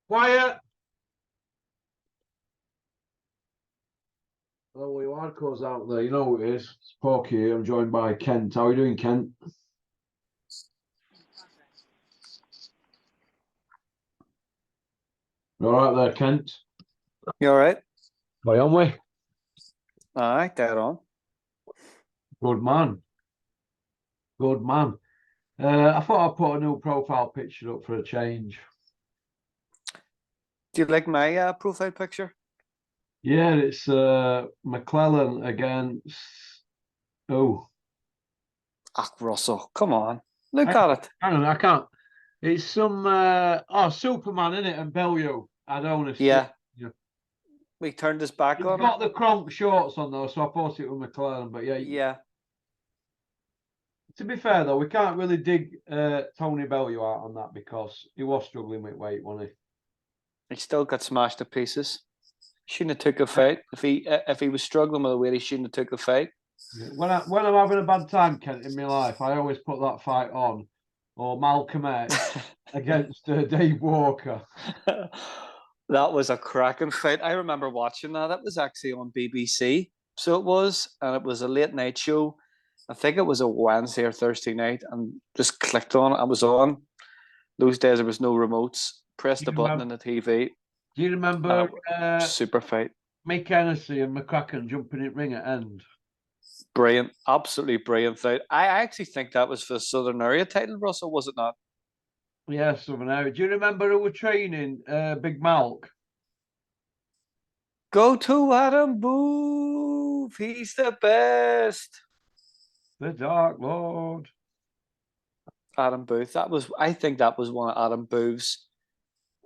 Quiet. Oh, your hardcore's out there. You know who it is. It's Porky here. I'm joined by Kent. How are you doing, Kent? You all right there, Kent? You all right? Why on we? Aye, dead on. Good man. Good man. I thought I'd put a new profile picture up for a change. Do you like my profile picture? Yeah, it's McClellan against. Oh, Russell, come on. Look at it. I don't know. I can't. It's some Superman in it and Bellew. I don't know. Yeah. Yeah. We turned his back He's on got it. the Kronk shorts on though, so I thought it was McClellan. But yeah, Yeah. to be fair though, we can't really dig Tony Bellew out on that because he was struggling with weight, wasn't He still got smashed to pieces. Shouldn't have took a fight. If he was struggling with the weight, he shouldn't have took the fight. he? When I'm having a bad time, Kent, in my life, I always put that fight on, or Malcolm X against Dave Walker. That was a cracking fight. I remember watching that. That was actually on BBC. So it was, and it was a late night show. I think it was a Wednesday or Thursday night, and just clicked on it. I was on. Those days there was no remotes. Pressed the button on the TV. Do you remember super fight? Mick Hennessy and McCracken jumping in ring at end? Brilliant, absolutely brilliant fight. I actually think that was for the Southern Area title, Russell, was it not? Yeah, Southern Area. Do you remember who were training Big Malk? Go to Adam Booth. He's the best. The Dark Lord. Adam Booth. I think that was one of Adam Booth's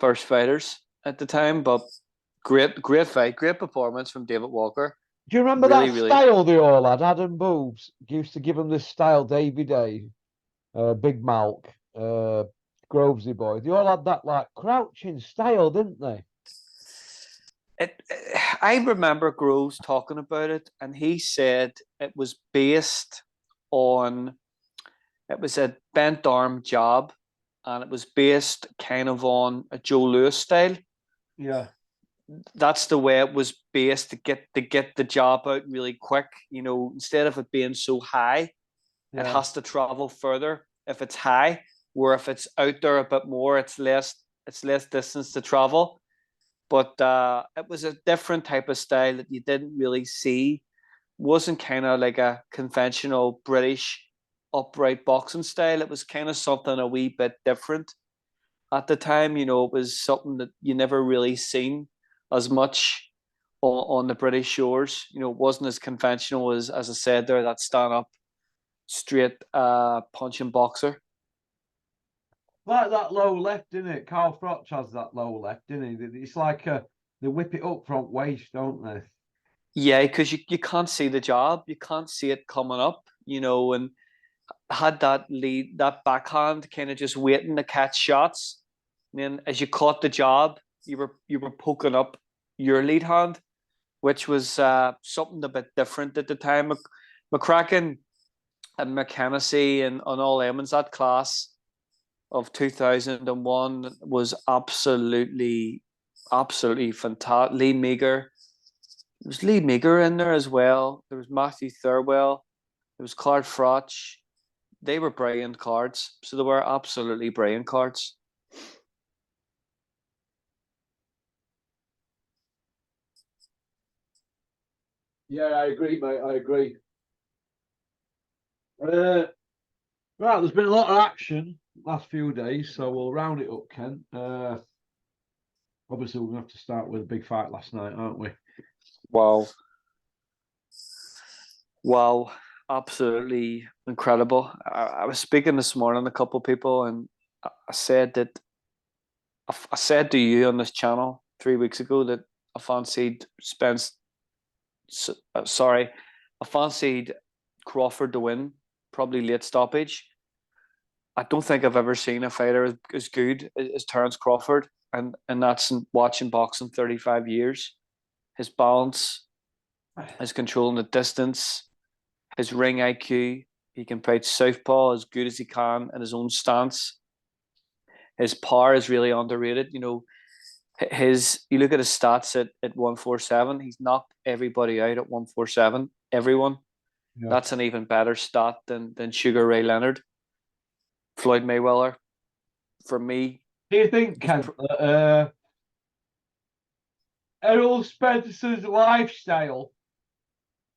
first fighters at the time, but great fight, great performance from David Walker. Do you remember that style they all had? Adam Booth used to give them this style, Davy Day, Big Malk, Grovesy Boy. They all had that like crouching style, didn't they? I remember Groves talking about it, and he said it was based on, it was a bent arm jab, and it was based kind of on a Joe Louis style. Yeah. That's the way it was based to get the jab out really quick. You know, instead of it being so high, it has to travel further if it's high, where if it's out there a bit more, it's less distance to travel. But it was a different type of style that you didn't really see. Wasn't kind of like a conventional British upright boxing style. It was kind of something a wee bit different at the time. You know, it was something that you never really seen as much on the British shores. You know, it wasn't as conventional as I said there, that stand up straight punching boxer. Like that low left, isn't it? Carl Froch has that low left, isn't he? It's like they whip it up front waist, don't they? Yeah, because you can't see the jab, you can't see it coming up, you know, and had that lead, that backhand kind of just waiting to catch shots. And then as you caught the jab, you were poking up your lead hand, which was something a bit different at the time. McCracken and McHennessy and on all Emmons, that class of 2001 was absolutely fantastic. Lee Meager. There was Lee Meager in there as well. There was Matthew Thurwell. There was Clark Froch. They were brilliant cards. So they were absolutely brilliant cards. Yeah, I agree, mate. I agree. Right, there's been a lot of action last few days, so we'll round it up, Ken. Obviously, we're going to have to start with a big fight last night, aren't we? Wow. Absolutely incredible. I was speaking this morning to a couple of people, and I said to you on this channel 3 weeks ago that I fancied Spence. I fancied Crawford to win, probably late stoppage. I don't think I've ever seen a fighter as good as Terence Crawford, and that's in watching boxing 35 years. His balance, his controlling the distance, his ring IQ. He can fight southpaw as good as he can in his own stance. His power is really underrated. You know, you look at his stats at 147. He's knocked everybody out at 147. Everyone. Yeah. That's an even better stat than Sugar Ray Leonard. Floyd Mayweather. For me, do you think, Ken, Errol Spence's lifestyle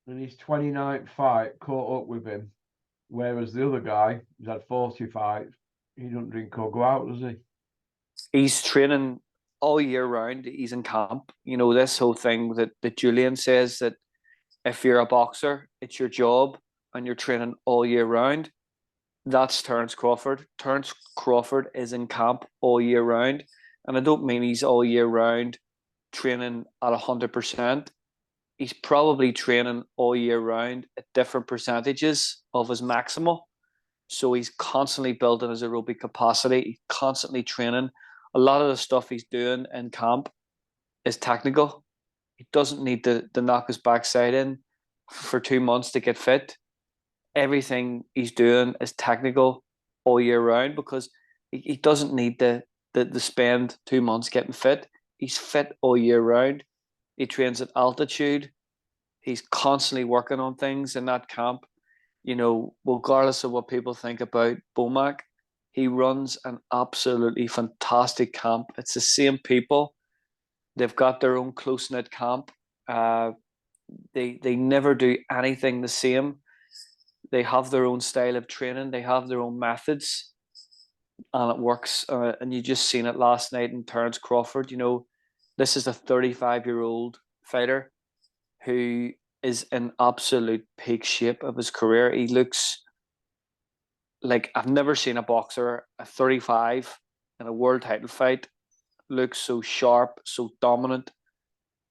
and his 29th fight caught up with him, whereas the other guy, he's had 40 fights, he doesn't drink or go out, does he? He's training all year round. He's in camp. You know, this whole thing that Julian says, that if you're a boxer, it's your job and you're training all year round. That's Terence Crawford. Terence Crawford is in camp all year round. And I don't mean he's all year round training at 100%. He's probably training all year round at different percentages of his maximal. So he's constantly building his aerobic capacity. He's constantly training. A lot of the stuff he's doing in camp is technical. He doesn't need to knock his backside in for 2 months to get fit. Everything he's doing is technical all year round, because he doesn't need to spend 2 months getting fit. He's fit all year round. He trains at altitude. He's constantly working on things in that camp. You know, regardless of what people think about Bomac, he runs an absolutely fantastic camp. It's the same people. They've got their own close-knit camp. They never do anything the same. They have their own style of training. They have their own methods, and it works. And you just seen it last night in Terence Crawford. You know, this is a 35-year-old fighter who is in absolute peak shape of his career. He looks like, I've never seen a boxer at 35 in a world title fight look so sharp, so dominant.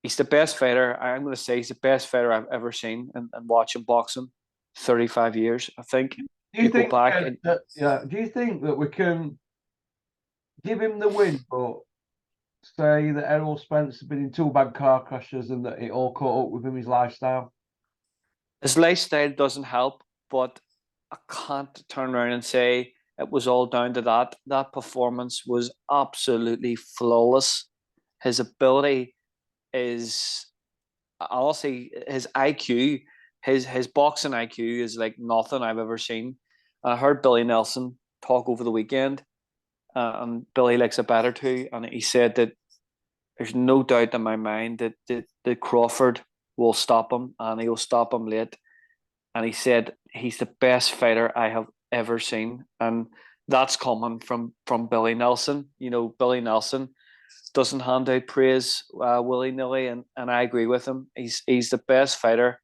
He's the best fighter. I'm going to say he's the best fighter I've ever seen and watching boxing. 35 years, I think. Do you think do you think that we can give him the win, but say that Errol Spence has been in 2 bad car crashes and that it all caught up with him, his lifestyle? His lifestyle doesn't help, but I can't turn around and say it was all down to that. That performance was absolutely flawless. His ability is, I'll say, his IQ, his boxing IQ is like nothing I've ever seen. I heard Billy Nelson talk over the weekend, and Billy likes a bet or two, and he said that there's no doubt in my mind that Crawford will stop him, and he'll stop him late. And he said he's the best fighter I have ever seen, and that's coming from Billy Nelson. You know, Billy Nelson doesn't hand out praise willy nilly, and I agree with him. He's the best fighter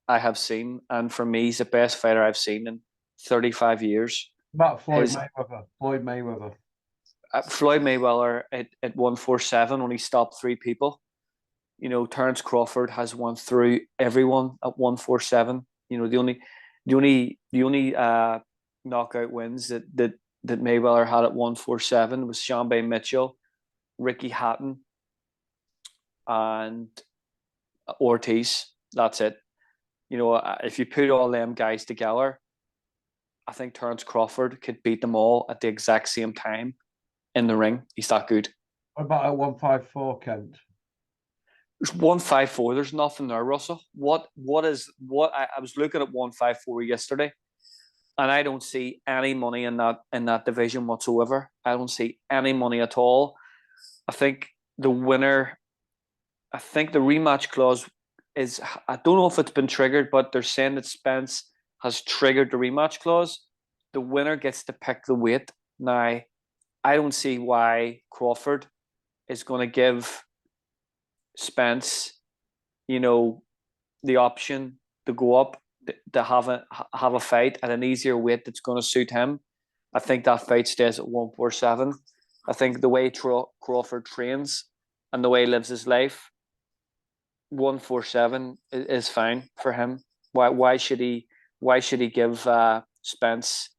I have seen, and for me, he's the best fighter I've seen in 35 years. About Mayweather. Floyd Mayweather. Floyd Mayweather at 147 only stopped 3 people. You know, Terence Crawford has won through everyone at 147. You know, the only knockout wins that Mayweather had at 147 was Shambe Mitchell, Ricky Hatton, and Ortiz. That's it. You know, if you put all them guys together, I think Terence Crawford could beat them all at the exact same time in the ring. He's that good. What about at 154, Kent? There's 154. There's nothing there, Russell. What I was looking at 154 yesterday, and I don't see any money in that division whatsoever. I don't see any money at all. I think the rematch clause is, I don't know if it's been triggered, but they're saying that Spence has triggered the rematch clause. The winner gets to pick the weight. Now, I don't see why Crawford is going to give Spence, you know, the option to go up to have a fight at an easier weight that's going to suit him. I think that fight stays at 147. I think the way Crawford trains and the way he lives his life, 147 is fine for him. Why should he give Spence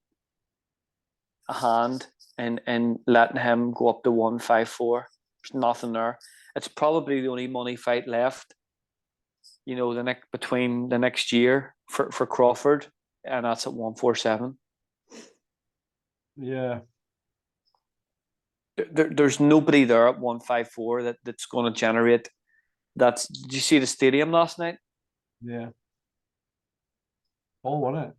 a hand and letting him go up to 154? There's nothing there. It's probably the only money fight left, you know, between the next year for Crawford, and that's at 147. Yeah. there's nobody there at 154 that's going to generate. Did you see the stadium last night? Yeah. All on it.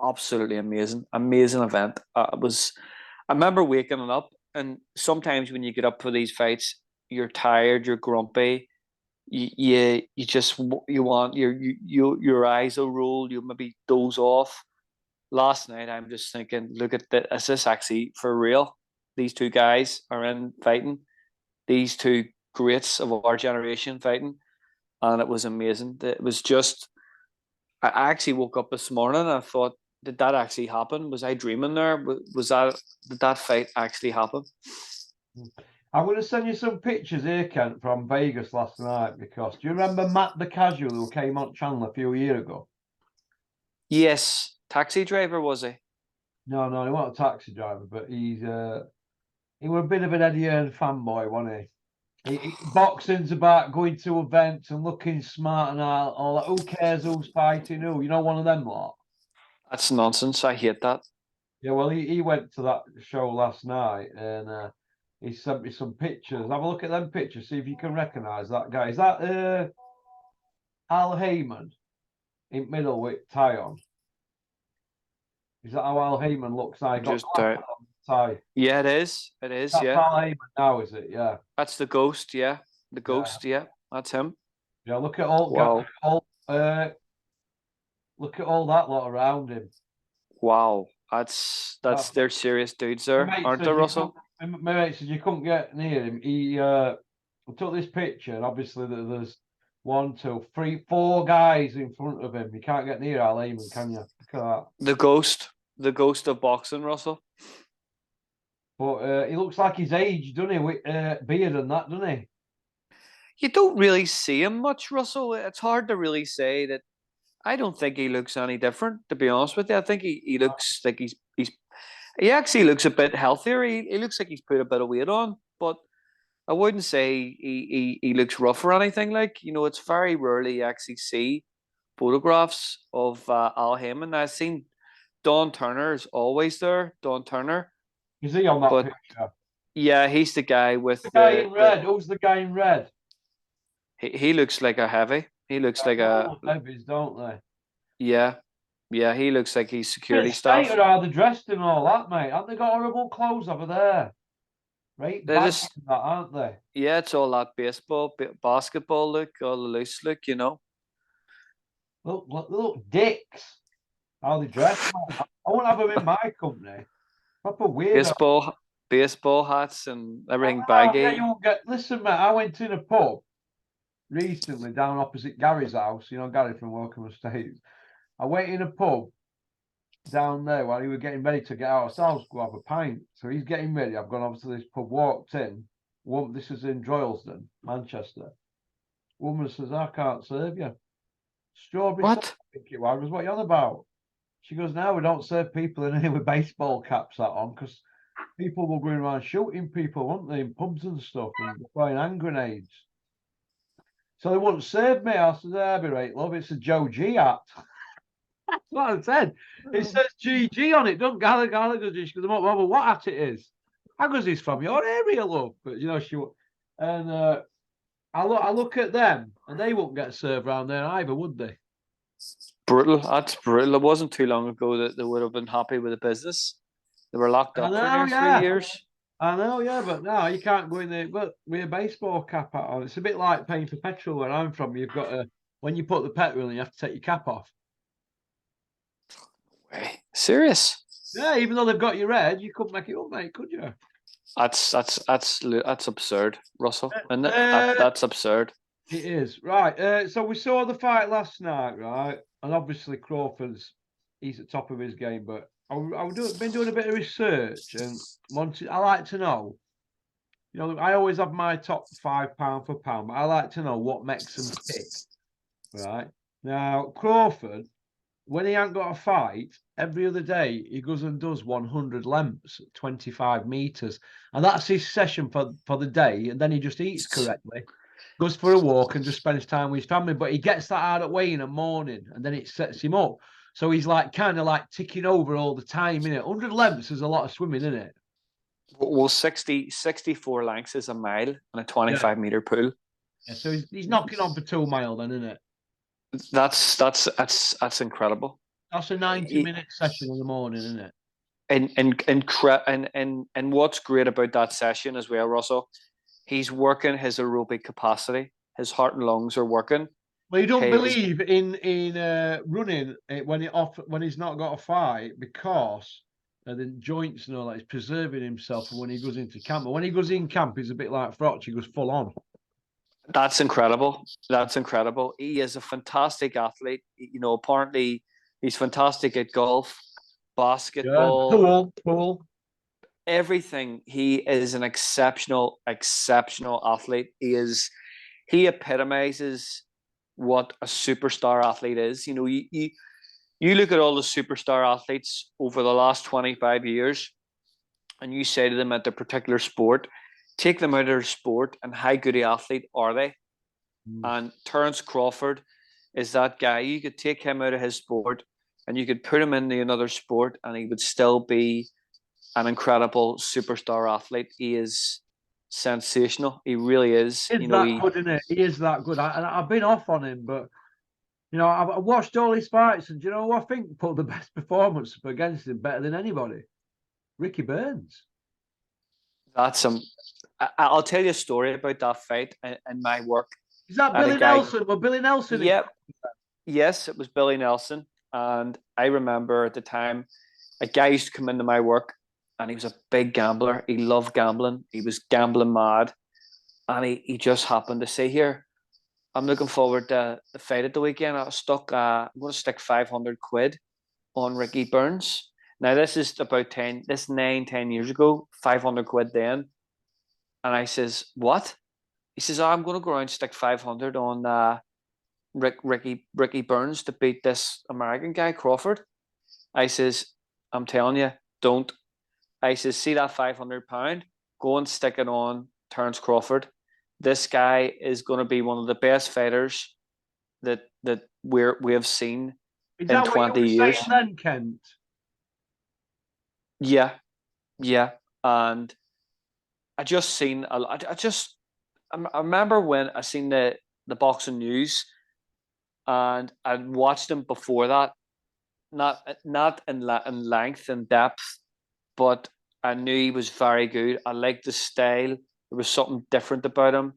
Absolutely amazing event. I remember waking up, and sometimes when you get up for these fights, you're tired, you're grumpy, you just you want your eyes will roll, you maybe doze off. Last night, I'm just thinking, look at this. Is this actually for real? These two guys are in fighting. These two greats of our generation fighting, and it was amazing. It was just. I actually woke up this morning and I thought, did that actually happen? Was I dreaming there? Did that fight actually happen? I'm going to send you some pictures here, Kent, from Vegas last night, because do you remember Matt the Casual who came on channel a few years ago? Yes. Taxi driver, was he? No, he wasn't a taxi driver, but he was a bit of an Eddie Hearn fanboy, wasn't he? Boxing's about going to events and looking smart and all that. Who cares who's fighting who? You know, one of them lot. That's nonsense. I hate that. Yeah, well, he went to that show last night and he sent me some pictures. Have a look at them pictures, see if you can recognise that guy. Is that Al Heyman in middle with tie on? Is that how Al Heyman looks like? Just tie. Yeah, it is. It is. That's yeah. Al Heyman now, is it? Yeah. That's the ghost. Yeah, the ghost. Yeah, that's him. Yeah. Look at all. Wow. Look at all that lot around him. Wow, they're serious dudes there, aren't they, Russell? My mate said you couldn't get near him. He took this picture, and obviously there's 1, 2, 3, 4 guys in front of him. You can't get near Al Heyman, can you? Look at that. The ghost of boxing, Russell. But he looks like he's aged, doesn't he? With beard and that, doesn't he? You don't really see him much, Russell. It's hard to really say that. I don't think he looks any different, to be honest with you. I think he looks like he actually looks a bit healthier. He looks like he's put a bit of weight on, but I wouldn't say he looks rough or anything. Like, it's very rarely you actually see photographs of Al Heyman. I've seen Don Turner is always there. Don Turner. Is he on that picture? Yeah, he's the guy with the guy in red. Who's the guy in red? He looks like a heavy. He looks like a heavies, don't they? Yeah, he looks like he's security staff. Stated how they're dressed and all that, mate. Haven't they got horrible clothes over there? Right, they're just that, aren't they? Yeah, it's all that basketball look, all the loose look, Look, dicks. How they dress. I won't have them in my company. Proper weird. Baseball hats and everything baggy. Yeah, you won't get. Listen, mate. I went in a pub recently down opposite Gary's house. Gary from Welcome Estates. I went in a pub down there while he was getting ready to get out. So I was going to have a pint. So he's getting ready. I've gone over to this pub, walked in. This is in Droylsden, Manchester. Woman says, I can't serve you. Strawberry what? Sauce, I think it was. What are you on about? She goes, no, we don't serve people in here with baseball caps on because people were going around shooting people, weren't they, in pubs and stuff and throwing hand grenades. So they wouldn't serve me. I said, I'll be right, love. It's a Joe G hat. That's what I said. It says GG on it. Don't Gallagher. She goes, what hat it is. I goes, he's from your area, love. But she and I look at them and they wouldn't get served around there either, would they? Brutal. That's brutal. It wasn't too long ago that they would have been happy with the business. They were locked up for 3 years. I know, yeah, but no, you can't go in there. But with a baseball cap on, it's a bit like paying for petrol where I'm from. You've got to, when you put the petrol in, you have to take your cap off. Wait, serious? Yeah, even though they've got your head, you couldn't make it up, mate, could you? That's absurd, Russell. Isn't it? That's absurd. It is. Right. So we saw the fight last night, right? And obviously Crawford's he's at the top of his game, but I've been doing a bit of research and I like to know. I always have my top 5 pound for pound, but I like to know what makes them tick. Right. Now, Crawford, when he ain't got a fight, every other day he goes and does 100 lengths, 25 meters. And that's his session for the day. And then he just eats correctly, goes for a walk and just spends time with his family. But he gets that hard at weigh in the morning and then it sets him up. So he's kind of ticking over all the time, innit? 100 lengths is a lot of swimming, isn't it? Well, 64 lengths is a mile in a 25-meter pool. Yeah, so he's knocking on for 2 mile then, isn't it? That's incredible. That's a 90-minute session in the morning, isn't it? And what's great about that session as well, Russell, he's working his aerobic capacity. His heart and lungs are working. Well, you don't believe in running when he's not got a fight, because the joints and all that, he's preserving himself for when he goes into camp. But when he goes in camp, he's a bit like Frotch. He goes full on. That's incredible. That's incredible. He is a fantastic athlete. You know, apparently he's fantastic at golf, basketball, pool. Everything. He is an exceptional athlete. He epitomizes what a superstar athlete is. You know, you look at all the superstar athletes over the last 25 years, and you say to them at their particular sport, take them out of their sport, and how good an athlete are they? And Terence Crawford is that guy. You could take him out of his sport and you could put him into another sport and he would still be an incredible superstar athlete. He is sensational. He really is. He's that good, isn't it? He is that good. I've been off on him, but you know, I've watched all his fights, and do you know who I think put the best performance up against him better than anybody? Ricky Burns. I'll tell you a story about that fight in my work. Is that Billy Nelson? Well, Billy Nelson. Yep. Yes, it was Billy Nelson. And I remember at the time, a guy used to come into my work, and he was a big gambler. He loved gambling. He was gambling mad. And he just happened to say, here, I'm looking forward to the fight at the weekend. I'm going to stick 500 quid on Ricky Burns. Now, this is about 10 years ago, 500 quid then. And I says, what? He says, I'm going to go around and stick 500 on Ricky Burns to beat this American guy, Crawford. I says, I'm telling you, don't. I says, see that £500? Go and stick it on Terence Crawford. This guy is going to be one of the best fighters that we have seen in 20 years. Then, Kent? Yeah. And I remember when I seen the boxing news, and I'd watched him before that, not in length and depth, but I knew he was very good. I liked the style. There was something different about him.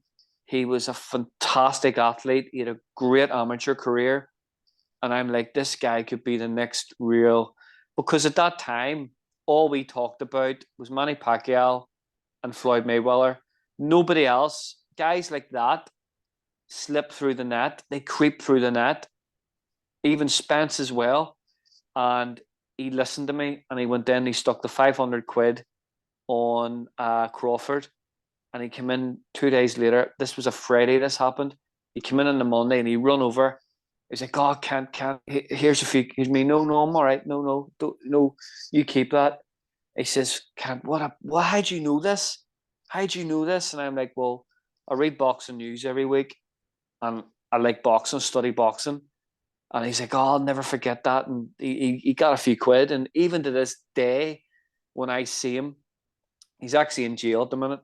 He was a fantastic athlete. He had a great amateur career. And I'm like, this guy could be the next real... Because at that time, all we talked about was Manny Pacquiao and Floyd Mayweather. Nobody else. Guys like that slip through the net. They creep through the net. Even Spence as well. And he listened to me, and he went in, he stuck the 500 quid on Crawford. And he came in 2 days later. This was a Friday this happened. He came in on the Monday and he run over. He's like, oh, can't. Here's a few. Here's me. No, I'm all right. No, no, you keep that. He says, can't. How'd you know this? How'd you know this? And I'm like, well, I read boxing news every week, and I like boxing, study boxing. And he's like, oh, I'll never forget that. And he got a few quid. And even to this day, when I see him, he's actually in jail at the minute.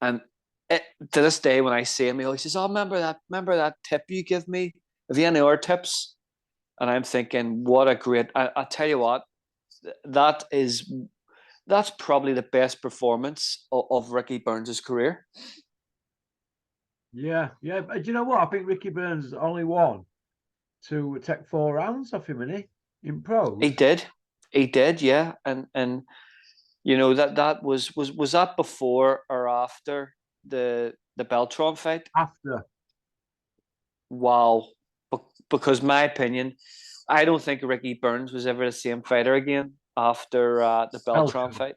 And to this day, when I see him, he always says, oh, remember that tip you give me? Have you any other tips? And I'm thinking, what a great... I tell you what, that's probably the best performance of Ricky Burns' career. Yeah. But do you know what? I think Ricky Burns is the only one to take 4 rounds off him, isn't he? In pros. He did, yeah. And you know, that was that before or after the Beltran fight? After. Wow. Because my opinion, I don't think Ricky Burns was ever the same fighter again after the Beltran fight.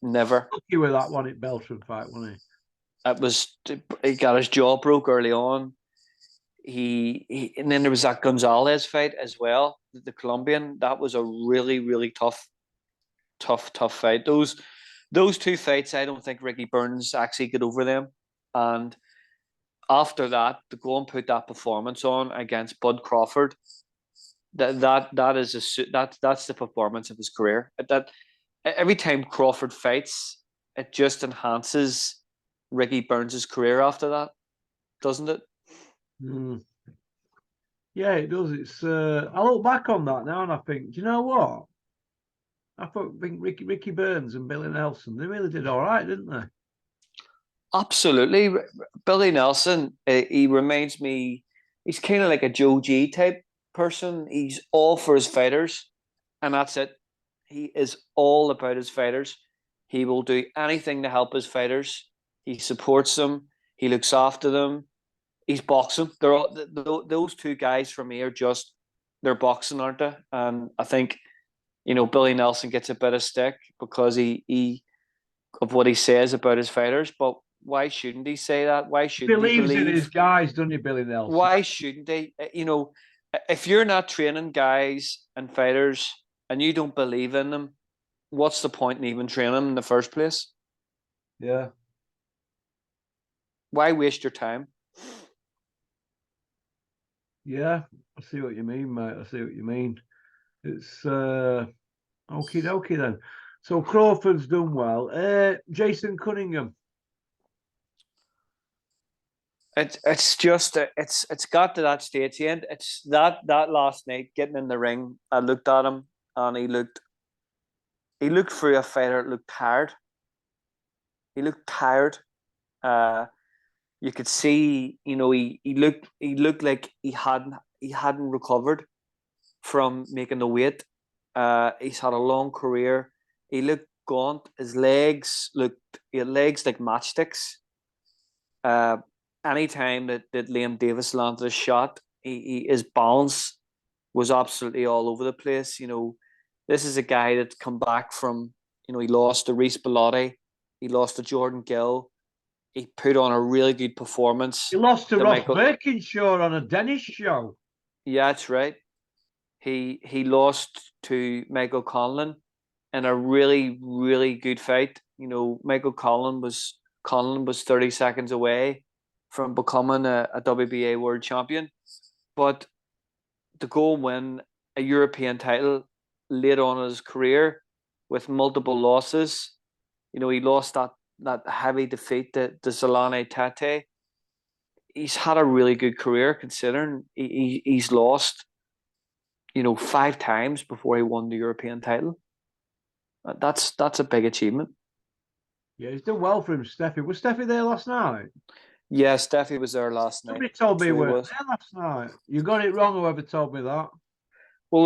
Never. Lucky with that one at Beltran fight, wasn't he? He got his jaw broke early on. And then there was that Gonzalez fight as well, the Colombian. That was a really, really tough fight. Those 2 fights, I don't think Ricky Burns actually got over them. And after that, to go and put that performance on against Bud Crawford, that's the performance of his career. That every time Crawford fights, it just enhances Ricky Burns' career after that, doesn't it? Yeah, it does. It's I look back on that now and I think, do you know what? think Ricky Burns and Billy Nelson, they really did all right, didn't they? Absolutely. Billy Nelson, he reminds me, he's kind of like a Joe G type person. He's all for his fighters, and that's it. He is all about his fighters. He will do anything to help his fighters. He supports them. He looks after them. He's boxing. They're all, those two guys for me are just, they're boxing, aren't they? And I think, Billy Nelson gets a bit of stick because he of what he says about his fighters, but why shouldn't he say that? Why shouldn't he believes in his believe? guys, doesn't he, Billy Nelson? Why shouldn't he? If you're not training guys and fighters and you don't believe in them, what's the point in even training them in the first place? Yeah. Why waste your time? Yeah, I see what you mean, mate. I see what you mean. It's okie dokie then. So Crawford's done well. Jason Cunningham. It's just it's got to that stage end. It's that last night getting in the ring. I looked at him and he looked through a fighter. Looked tired. He looked tired. You could see, he looked like he hadn't recovered from making the weight. He's had a long career. He looked gaunt. He had legs like matchsticks. Uh, Anytime that Liam Davis landed a shot, his balance was absolutely all over the place. This is a guy that's come back from, he lost to Reece Bellotti, he lost to Jordan Gill, he put on a really good performance. He lost to Ross Birkinshaw on a Dennis show. Yeah, that's right. He lost to Michael Conlon in a really, really good fight. Michael Conlon was 30 seconds away from becoming a WBA world champion. But to go and win a European title late on in his career with multiple losses, he lost that heavy defeat to Zolane Tate. He's had a really good career considering he's lost, 5 times before he won the European title. That's a big achievement. Yeah, he's done well for him, Steffi. Was Steffi there last night? Yeah, Steffi was there last night. Somebody told me he was there last night. You got it wrong, whoever told me that. Well,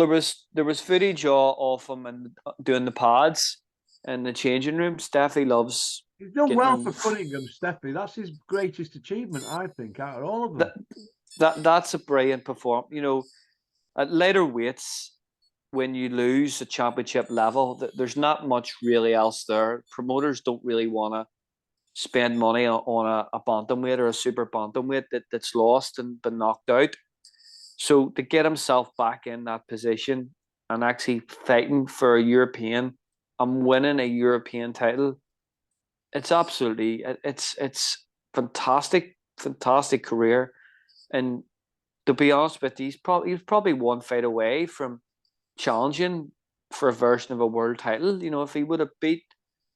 there was footage of him and doing the pads in the changing room. Steffi loves. He's done well for Cunningham, Steffi. That's his greatest achievement, I think, out of all of them. That's a brilliant performance. At later weights, when you lose a championship level, there's not much really else there. Promoters don't really want to spend money on a bantamweight or a super bantamweight that's lost and been knocked out. So to get himself back in that position and actually fighting for a European and winning a European title, it's absolutely it's fantastic career. And to be honest with you, he's probably one fight away from challenging for a version of a world title. If he would have beat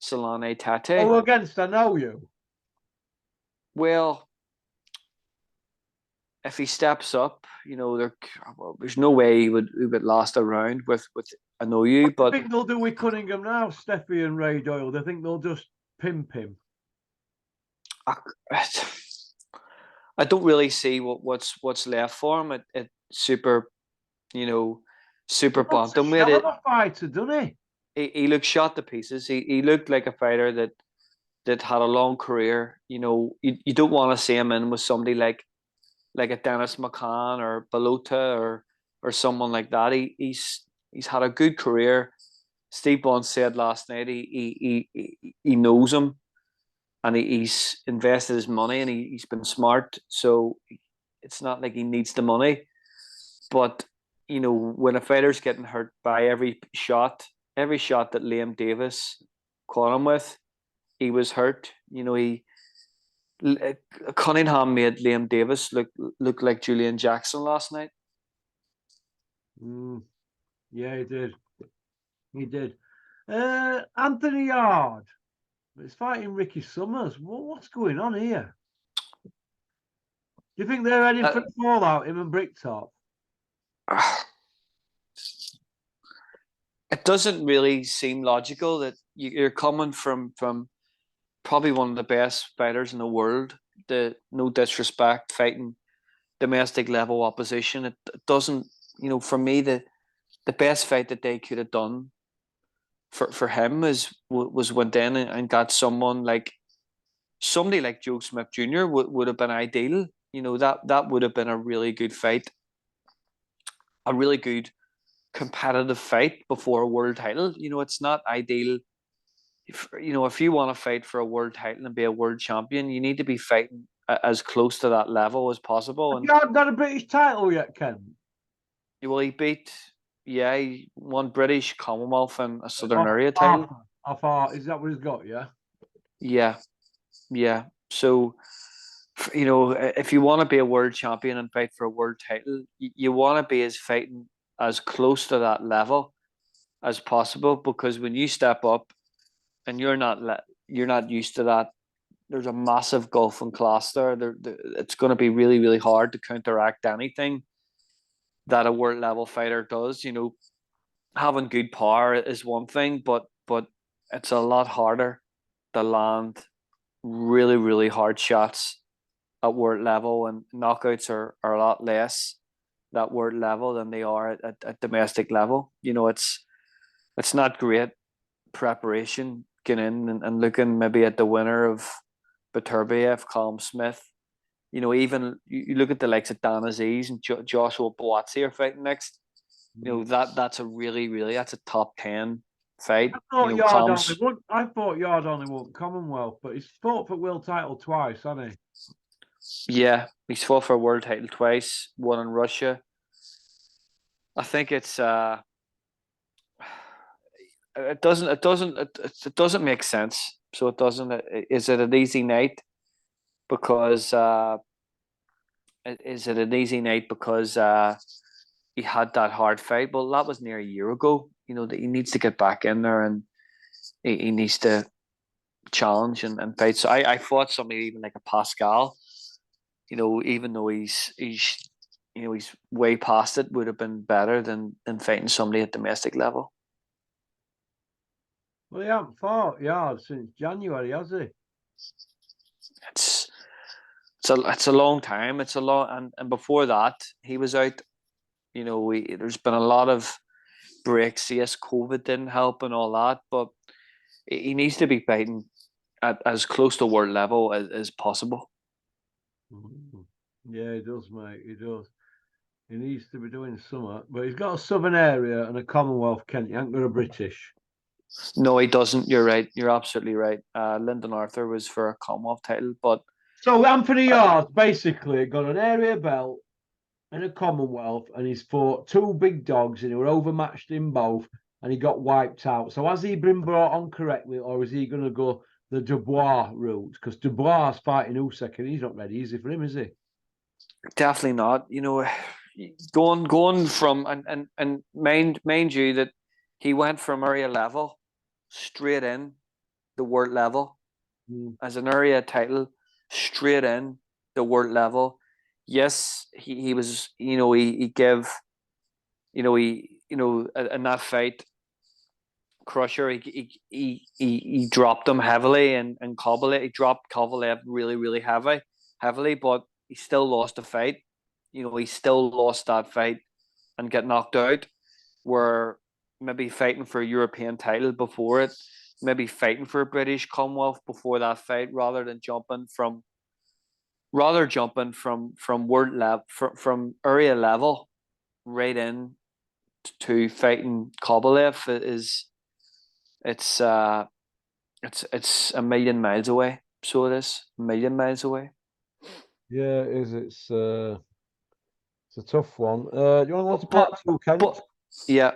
Zolane Tate. Oh, against I know you. Well, if he steps up, there's no way he would last a round with I know you. But I think they'll do with Cunningham now, Steffi and Ray Doyle. They think they'll just pimp him. I don't really see what's left for him at super, super bantamweight. He's a fighter, doesn't he? He looked shot to pieces. He looked like a fighter that had a long career. You don't want to see him in with somebody like a Dennis McCann or Balota or someone like that. He's had a good career. Steve Bond said last night he knows him, and he's invested his money, and he's been smart. So it's not like he needs the money. But when a fighter's getting hurt by every shot that Liam Davis caught him with, he was hurt. Cunningham made Liam Davis look like Julian Jackson last night. Yeah, he did. He did. Anthony Yarde. It's fighting Ricky Summers. What's going on here? Do you think they're heading for the fallout, him and Bricktop? It doesn't really seem logical that you're coming from probably one of the best fighters in the world. No disrespect, fighting domestic level opposition. It doesn't, for me, the best fight that they could have done for him was went in and got somebody like Joe Smith Jr. would have been ideal. That would have been a really good fight, a really good competitive fight before a world title. It's not ideal. If you want to fight for a world title and be a world champion, you need to be fighting as close to that level as possible. And you haven't got a British title yet, Ken. Well, he won British, Commonwealth, and a Southern Area title. Is that what he's got? Yeah. So, if you want to be a world champion and fight for a world title, you want to be fighting as close to that level as possible, because when you step up and you're not used to that, there's a massive gulf in class there. It's going to be really, really hard to counteract anything that a world level fighter does. Having good power is one thing, but it's a lot harder to land really, really hard shots at world level, and knockouts are a lot less at world level than they are at domestic level. It's not great preparation getting in and looking maybe at the winner of Beterbiev, Callum Smith. Even you look at the likes of Dan Aziz and Joshua Buatsi are fighting next. That's a really, really, that's a top 10 fight. I thought Yarde only won Commonwealth, but he's fought for world title twice, hasn't he? Yeah, he's fought for a world title twice, one in Russia. I think it doesn't make sense. So it doesn't. Is it an easy night? Because he had that hard fight? Well, that was near a year ago. That he needs to get back in there, and he needs to challenge and fight. So I fought somebody even like a Pascal. Even though he's way past it, would have been better than fighting somebody at domestic level. Well, he hasn't fought Yarde since January, has he? It's a long time. It's a long, and before that he was out. There's been a lot of breaks. Yes, COVID didn't help and all that, but he needs to be fighting at as close to world level as possible. Yeah, he does, mate. He does. He needs to be doing something, but he's got a Southern Area and a Commonwealth. Kent, he ain't got a British. No, he doesn't. You're right. You're absolutely right. Lyndon Arthur was for a Commonwealth title, but so Anthony Yarde basically got an area belt and a Commonwealth, and he's fought two big dogs, and he were overmatched in both, and he got wiped out. So has he been brought on correctly, or is he going to go the Dubois route? Because Dubois is fighting Usyk, and he's not ready easy for him, is he? Definitely not. Going from and mind you that he went from area level straight in the world level as an area title, straight in the world level. Yes, he was, he gave, in that fight, Crusher, he dropped him heavily, and Kovalev, he dropped Kovalev really, really heavily, but he still lost the fight. He still lost that fight and get knocked out. Where maybe fighting for a European title before it, maybe fighting for a British Commonwealth before that fight, rather jumping from world level, from area level right in to fighting Kovalev it's a million miles away. So it is a million miles away. Yeah, it is. It's a tough one. Do you want to go to part two, Kent? Yeah.